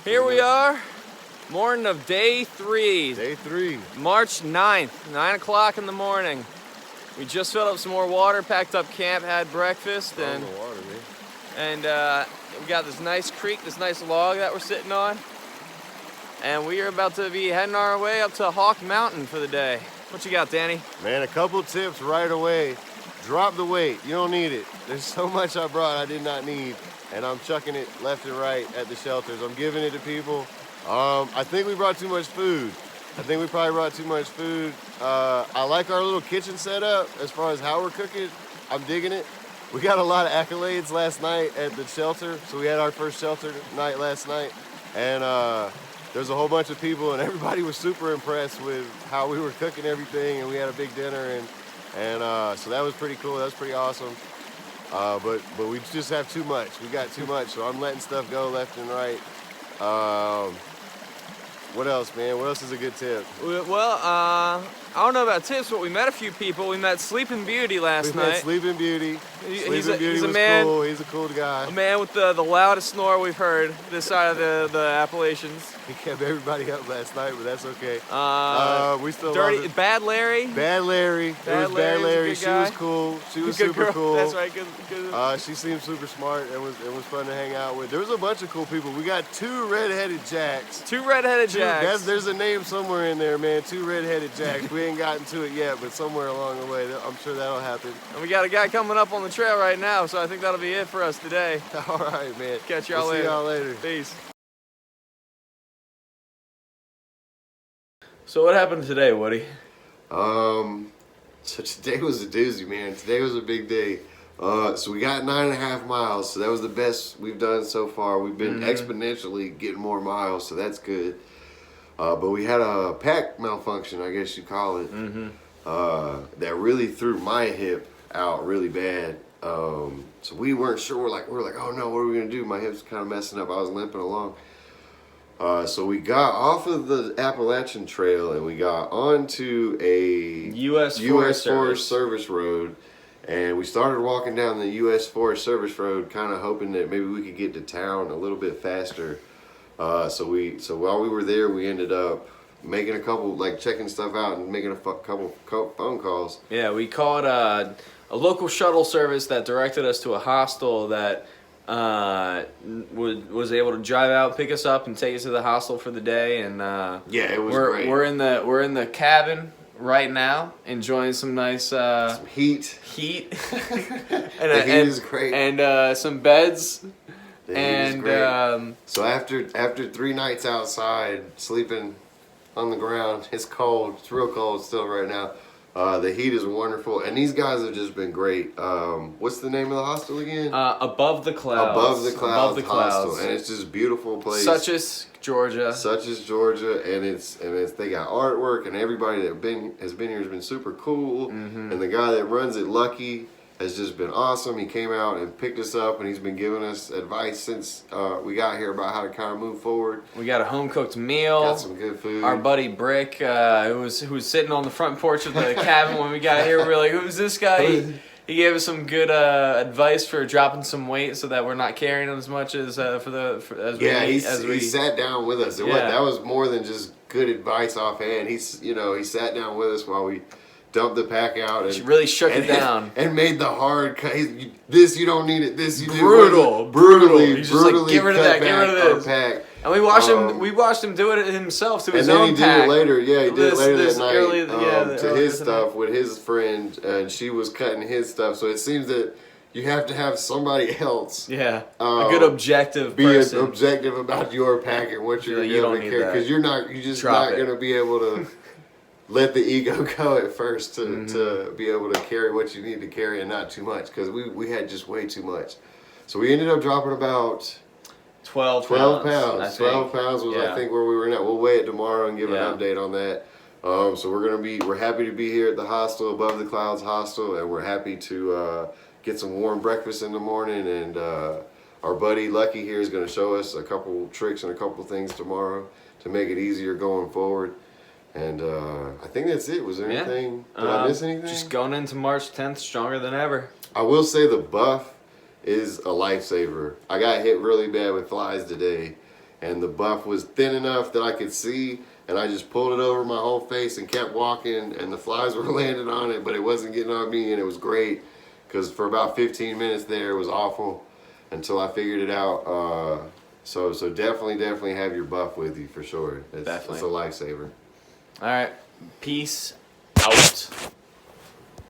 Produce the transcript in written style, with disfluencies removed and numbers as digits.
Here we are, morning of day 3. Day 3. March 9th, 9 o'clock in the morning. We just filled up some more water, packed up camp, had breakfast, and the water, man. We got this nice creek, this nice log that we're sitting on. And we are about to be heading our way up to Hawk Mountain for the day. What you got, Danny? Man, a couple tips right away. Drop the weight. You don't need it. There's so much I brought I did not need. And I'm chucking it left and right at the shelters. I'm giving it to people. I think we brought too much food. I think we probably brought too much food. I like our little kitchen setup as far as how we're cooking. I'm digging it. We got a lot of accolades last night at the shelter. So we had our first shelter night last night. And there's a whole bunch of people and everybody was super impressed with how we were cooking everything. And we had a big dinner and so that was pretty cool. That was pretty awesome. But we just have too much. We got too much, so I'm letting stuff go left and right. What else, man? What else is a good tip? Well, I don't know about tips, but we met a few people. We met Sleeping Beauty last night. We met Sleeping Beauty. He's Sleeping Beauty a was man, cool. He's a cool guy. A man with the loudest snore we've heard this side of the Appalachians. He kept everybody up last night, but that's okay. We still dirty, love it. Bad Larry. Bad Larry. It was Bad Larry. She was cool. She was good super girl. cool. That's right. Good. She seemed super smart. It was fun to hang out with. There was a bunch of cool people. We got 2 redheaded jacks. 2 redheaded jacks. There's a name somewhere in there, man. 2 redheaded jacks. We ain't gotten to it yet, but somewhere along the way, I'm sure that'll happen. And we got a guy coming up on the trail right now, so I think that'll be it for us today. All right, man. Catch y'all later. See y'all later. Peace. So what happened today, Woody? So today was a doozy, man. Today was a big day. So we got 9.5 miles. So that was the best we've done so far. We've been exponentially getting more miles, so that's good. But we had a pack malfunction, I guess you call it, that really threw my hip out really bad. So we weren't sure. We're like, oh no, what are we gonna do? My hip's kind of messing up. I was limping along. So we got off of the Appalachian Trail and we got onto a U.S. Forest Service road, and we started walking down the U.S. Forest Service road, kind of hoping that maybe we could get to town a little bit faster. So while we were there, we ended up making a couple, checking stuff out and making a couple phone calls. Yeah, we called a local shuttle service that directed us to a hostel that was able to drive out, pick us up, and take us to the hostel for the day. And yeah, it was great. We're in the cabin right now, enjoying some nice some heat. and The heat is great, and some beds. So after 3 nights outside sleeping on the ground, it's cold. It's real cold still right now. The heat is wonderful, and these guys have just been great. What's the name of the hostel again? Above the Clouds. Above the Clouds Hostel, and it's just a beautiful place. Such as Georgia, and it's they got artwork, and everybody that has been here has been super cool. And the guy that runs it, Lucky, has just been awesome. He came out and picked us up, and he's been giving us advice since we got here about how to kind of move forward. We got a home-cooked meal. Got some good food. Our buddy Brick, who was sitting on the front porch of the cabin when we got here, we were like, who's this guy? He gave us some good advice for dropping some weight so that we're not carrying as much as he sat down with us. That was more than just good advice offhand. He sat down with us while we dumped the pack out and she really shook it down and made the hard cut. This you don't need it. This you do. Brutally. He's just like, get rid of that. Get rid of this. Pack. And we watched him. We watched him do it himself to his own and then he pack. did it later. Yeah, he did it later that night to his stuff with his friend, and she was cutting his stuff. So it seems that you have to have somebody else. Yeah, a good objective person. Be objective about your pack and what you're going to carry, because you're just not going to be able to let the ego go at first to be able to carry what you need to carry and not too much, because we had just way too much. So we ended up dropping about 12 pounds. 12 pounds was I think where we were at. We'll weigh it tomorrow and give an update on that. So we're happy to be here at the hostel, Above the Clouds Hostel, and we're happy to get some warm breakfast in the morning. And our buddy Lucky here is going to show us a couple tricks and a couple things tomorrow to make it easier going forward. And I think that's it. Was there anything? Did I miss anything? Just going into March 10th, stronger than ever. I will say the buff is a lifesaver. I got hit really bad with flies today, and the buff was thin enough that I could see, and I just pulled it over my whole face and kept walking, and the flies were landing on it, but it wasn't getting on me, and it was great, because for about 15 minutes there, it was awful until I figured it out. So definitely have your buff with you for sure. It's a lifesaver. All right, peace out.